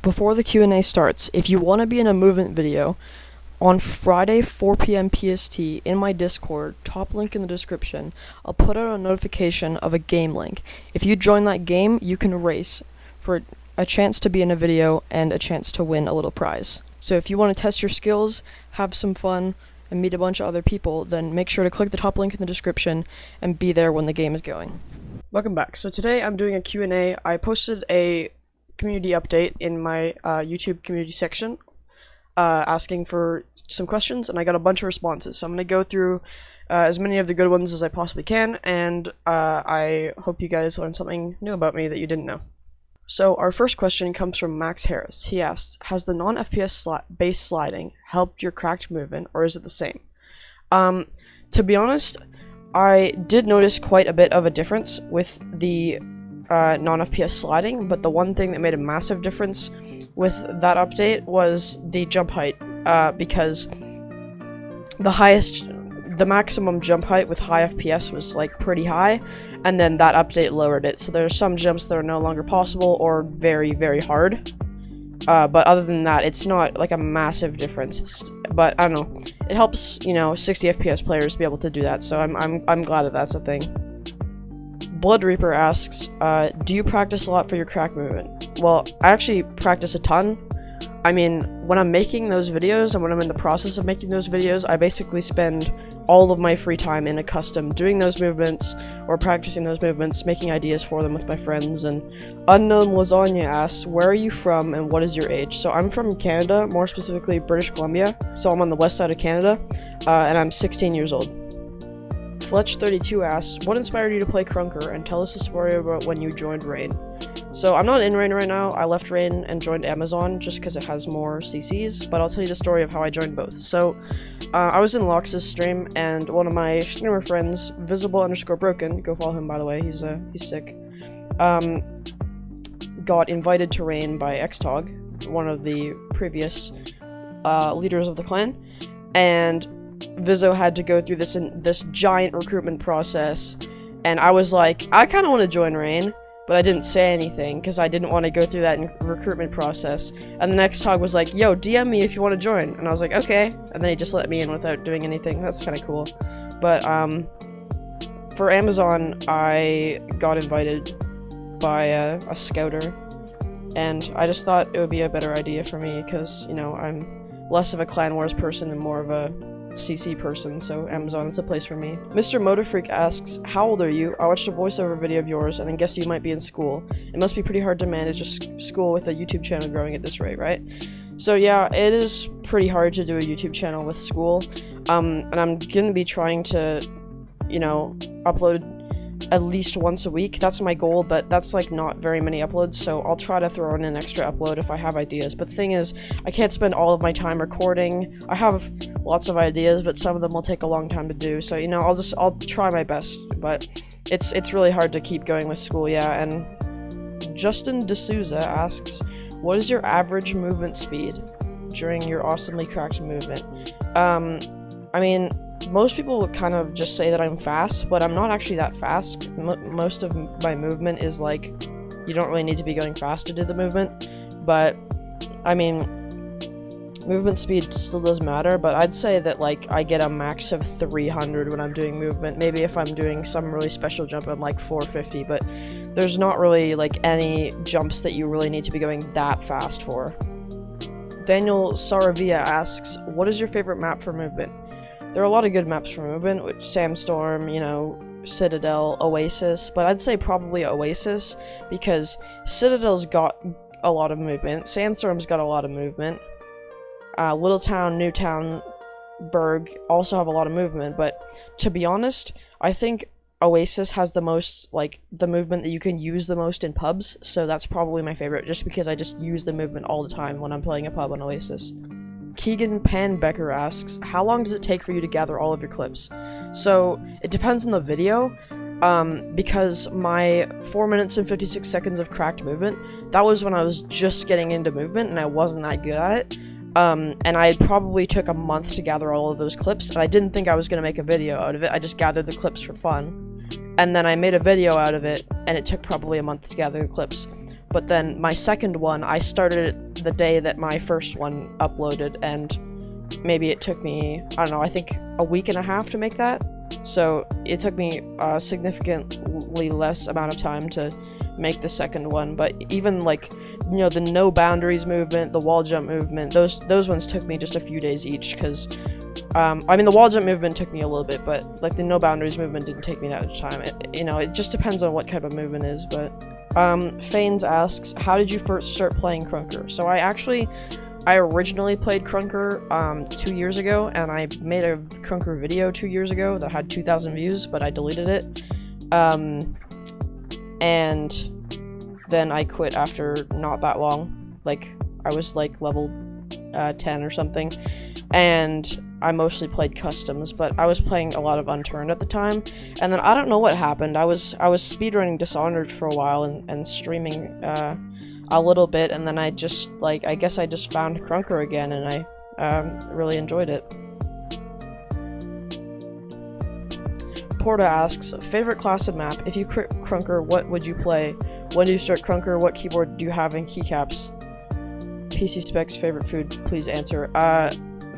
Before the Q&A starts, if you want to be in a movement video, on Friday 4 p.m. PST in my Discord, top link in the description, I'll put out a notification of a game link. If you join that game, you can race for a chance to be in a video and a chance to win a little prize. So if you want to test your skills, have some fun, and meet a bunch of other people, then make sure to click the top link in the description and be there when the game is going. Welcome back. So today I'm doing a Q&A. I posted a community update in my YouTube community section asking for some questions, and I got a bunch of responses. So I'm going to go through as many of the good ones as I possibly can, and I hope you guys learned something new about me that you didn't know. So our first question comes from Max Harris. He asks, has the non-FPS base sliding helped your cracked movement, or is it the same? To be honest, I did notice quite a bit of a difference with the non-FPS sliding, but the one thing that made a massive difference with that update was the jump height, because the maximum jump height with high FPS was like pretty high, and then that update lowered it, so there are some jumps that are no longer possible or very, very hard. But other than that, it's not like a massive difference. But I don't know, it helps, you know, 60 FPS players be able to do that, so I'm glad that that's a thing. Bloodreaper asks, do you practice a lot for your crack movement? Well, I actually practice a ton. I mean, when I'm making those videos and when I'm in the process of making those videos, I basically spend all of my free time in a custom doing those movements or practicing those movements, making ideas for them with my friends. And Unknown Lasagna asks, where are you from and what is your age? So I'm from Canada, more specifically British Columbia, so I'm on the west side of Canada, and I'm 16 years old. Fletch32 asks, what inspired you to play Krunker, and tell us the story about when you joined Rain. So I'm not in Rain right now. I left Rain and joined Amazon just because it has more CCs, but I'll tell you the story of how I joined both. So I was in Lox's stream, and one of my streamer friends, Visible_Broken, go follow him by the way, he's sick, got invited to Rain by Xtog, one of the previous leaders of the clan, and Vizzo had to go through this giant recruitment process, and I was like, I kind of want to join Rain, but I didn't say anything because I didn't want to go through that recruitment process. And the next talk was like, yo, DM me if you want to join, and I was like, okay, and then he just let me in without doing anything. That's kind of cool. But for Amazon, I got invited by a scouter, and I just thought it would be a better idea for me because, you know, I'm less of a Clan Wars person and more of a CC person, so Amazon is the place for me. Mr. Motorfreak asks, how old are you? I watched a voiceover video of yours and I guess you might be in school. It must be pretty hard to manage a school with a YouTube channel growing at this rate, right? So yeah, it is pretty hard to do a YouTube channel with school, and I'm gonna be trying to, you know, upload at least once a week. That's my goal, but that's like not very many uploads, so I'll try to throw in an extra upload if I have ideas. But the thing is, I can't spend all of my time recording. I have lots of ideas, but some of them will take a long time to do, so, you know, I'll try my best, but it's really hard to keep going with school, yeah. And Justin Dsouza asks, what is your average movement speed during your awesomely cracked movement? I mean, most people kind of just say that I'm fast, but I'm not actually that fast. Most of my movement is like, you don't really need to be going fast to do the movement, but I mean, movement speed still does matter, but I'd say that like I get a max of 300 when I'm doing movement. Maybe if I'm doing some really special jump, I'm like 450, but there's not really like any jumps that you really need to be going that fast for. Daniel Saravia asks, what is your favorite map for movement? There are a lot of good maps for movement, which Sandstorm, you know, Citadel, Oasis, but I'd say probably Oasis, because Citadel's got a lot of movement, Sandstorm's got a lot of movement, Little Town, New Town, Berg also have a lot of movement, but to be honest, I think Oasis has the most, like, the movement that you can use the most in pubs, so that's probably my favorite, just because I just use the movement all the time when I'm playing a pub on Oasis. Keegan Panbecker asks, how long does it take for you to gather all of your clips? So, it depends on the video, because my 4 minutes and 56 seconds of cracked movement, that was when I was just getting into movement and I wasn't that good at it, and I probably took a month to gather all of those clips, and I didn't think I was going to make a video out of it. I just gathered the clips for fun, and then I made a video out of it, and it took probably a month to gather the clips. But then my second one, I started the day that my first one uploaded, and maybe it took me, I don't know, I think a week and a half to make that. So it took me a significantly less amount of time to make the second one, but even like, you know, the no boundaries movement, the wall jump movement, those ones took me just a few days each, because I mean, the wall jump movement took me a little bit, but like the no boundaries movement didn't take me that much time. You know, it just depends on what kind of movement is. But Phanes asks, how did you first start playing Krunker? So I originally played Krunker 2 years ago, and I made a Krunker video 2 years ago that had 2,000 views, but I deleted it. And then I quit after not that long. Like, I was like level 10 or something, and I mostly played customs, but I was playing a lot of unturned at the time, and then I don't know what happened. I was speedrunning Dishonored for a while and streaming a little bit, and then I just, like, I guess I just found Krunker again, and I really enjoyed it. Porta asks, favorite class of map? If you quit Krunker, what would you play? When do you start Krunker? What keyboard do you have and keycaps? PC specs, favorite food, please answer.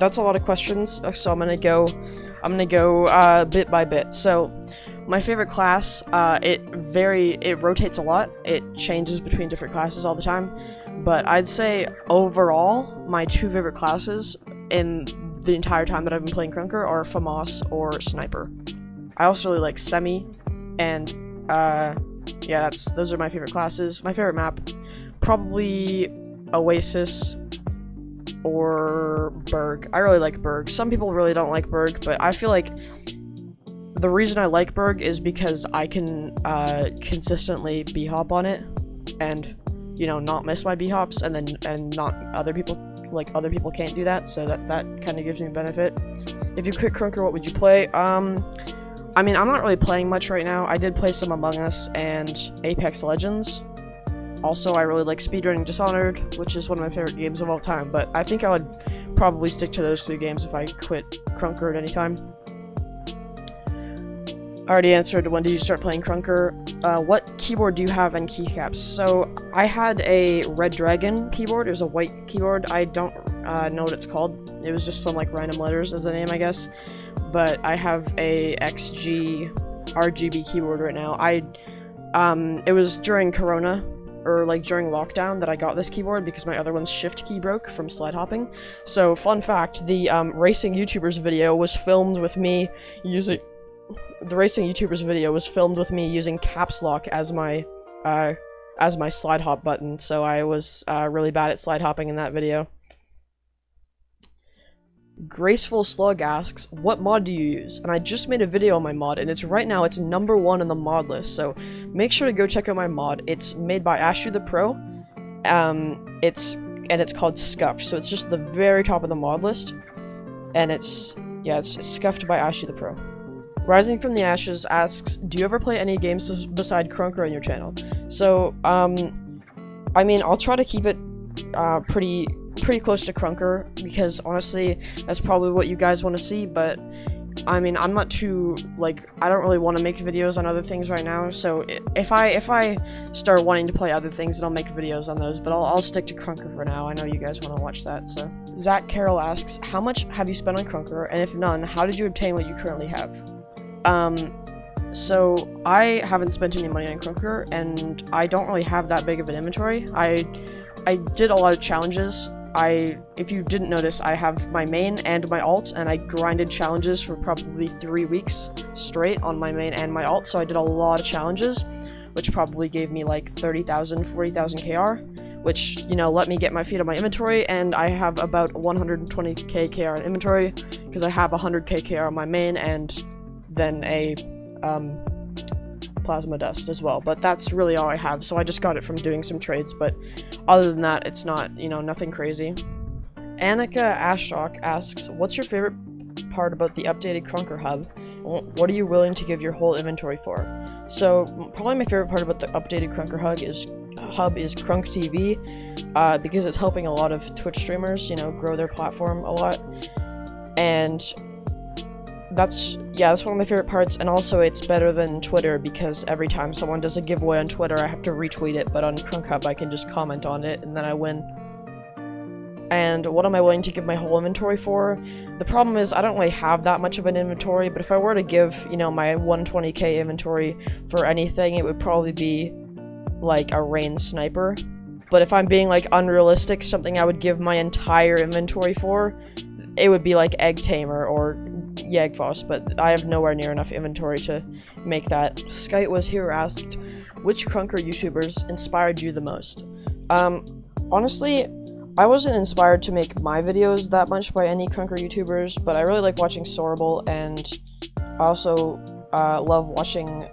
That's a lot of questions, so I'm gonna go bit by bit. So my favorite class, it rotates a lot. It changes between different classes all the time, but I'd say overall my two favorite classes in the entire time that I've been playing Krunker are FAMAS or Sniper. I also really like Semi, and yeah, those are my favorite classes. My favorite map, probably Oasis or Berg. I really like Berg. Some people really don't like Berg, but I feel like the reason I like Berg is because I can consistently b-hop on it, and you know, not miss my b-hops, and not other people can't do that, so that kind of gives me a benefit. If you quit Krunker, what would you play? I mean, I'm not really playing much right now. I did play some Among Us and Apex Legends. Also, I really like speedrunning Dishonored, which is one of my favorite games of all time, but I think I would probably stick to those two games if I quit Krunker at any time. I already answered, when did you start playing Krunker? What keyboard do you have and keycaps? So, I had a Red Dragon keyboard. It was a white keyboard. I don't know what it's called. It was just some like random letters as the name, I guess. But I have a XG RGB keyboard right now. It was during Corona, or like during lockdown, that I got this keyboard because my other one's shift key broke from slide hopping. So fun fact, the racing YouTubers video was filmed with me using caps lock as my slide hop button. So I was really bad at slide hopping in that video. Graceful Slug asks, what mod do you use? And I just made a video on my mod, and right now it's #1 on the mod list, so make sure to go check out my mod. It's made by aashuthepro. It's called SCUFF, so it's just the very top of the mod list, and it's SCUFFed by aashuthepro. Rising from the Ashes asks, do you ever play any games beside Krunker on your channel? So I mean, I'll try to keep it pretty close to Krunker, because honestly that's probably what you guys want to see, but I mean, I'm not too, like, I don't really want to make videos on other things right now, so if I start wanting to play other things, then I'll make videos on those, but I'll stick to Krunker for now. I know you guys want to watch that. So Zach Carroll asks, how much have you spent on Krunker, and if none, how did you obtain what you currently have? So I haven't spent any money on Krunker, and I don't really have that big of an inventory. I did a lot of challenges. If you didn't notice, I have my main and my alt, and I grinded challenges for probably 3 weeks straight on my main and my alt, so I did a lot of challenges, which probably gave me like 30,000, 40,000 KR, which, you know, let me get my feet on my inventory, and I have about 120k KR in inventory, because I have 100k KR on my main, and then a plasma dust as well, but that's really all I have, so I just got it from doing some trades, but other than that, it's not, you know, nothing crazy. Annika Ashok asks, what's your favorite part about the updated Krunker hub? What are you willing to give your whole inventory for? So, probably my favorite part about the updated Krunker hub is Krunk TV, because it's helping a lot of Twitch streamers, you know, grow their platform a lot, and that's one of my favorite parts, and also it's better than Twitter, because every time someone does a giveaway on Twitter, I have to retweet it, but on Krunk Hub I can just comment on it, and then I win. and what am I willing to give my whole inventory for? The problem is I don't really have that much of an inventory, but if I were to give, you know, my 120k inventory for anything, it would probably be like a rain sniper. But if I'm being like unrealistic, something I would give my entire inventory for, it would be like Egg Tamer or Yagfoss, but I have nowhere near enough inventory to make that. SkiteWasHere asked, which Krunker YouTubers inspired you the most? Honestly, I wasn't inspired to make my videos that much by any Krunker YouTubers, but I really like watching Sorable, and I also love watching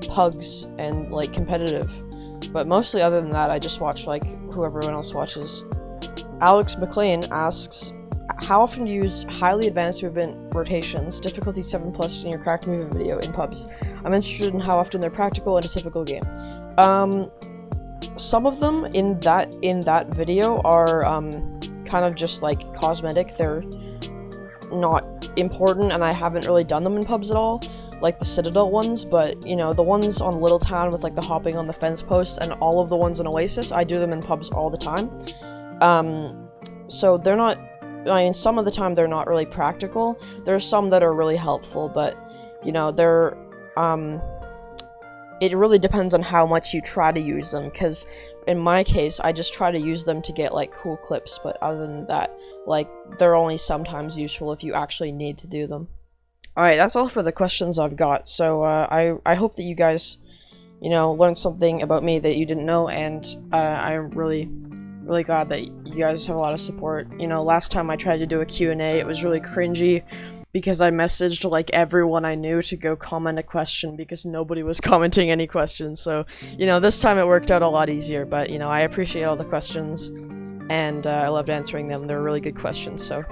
Pugs and like competitive. But mostly other than that, I just watch like who everyone else watches. Alex McLean asks, how often do you use highly advanced movement rotations, difficulty 7+ in your cracked movement video in pubs? I'm interested in how often they're practical in a typical game. Some of them in that video are kind of just like cosmetic. They're not important, and I haven't really done them in pubs at all, like the Citadel ones, but you know, the ones on Little Town with like the hopping on the fence posts and all of the ones in Oasis, I do them in pubs all the time. So they're not, I mean, some of the time they're not really practical. There's some that are really helpful, but you know, they're it really depends on how much you try to use them, because in my case, I just try to use them to get like cool clips, but other than that, like, they're only sometimes useful if you actually need to do them. Alright, that's all for the questions I've got, so I hope that you guys, you know, learned something about me that you didn't know, and I'm really glad that you guys have a lot of support. You know, last time I tried to do a Q&A, it was really cringy, because I messaged like everyone I knew to go comment a question because nobody was commenting any questions. So, you know, this time it worked out a lot easier, but you know, I appreciate all the questions, and I loved answering them. They're really good questions, so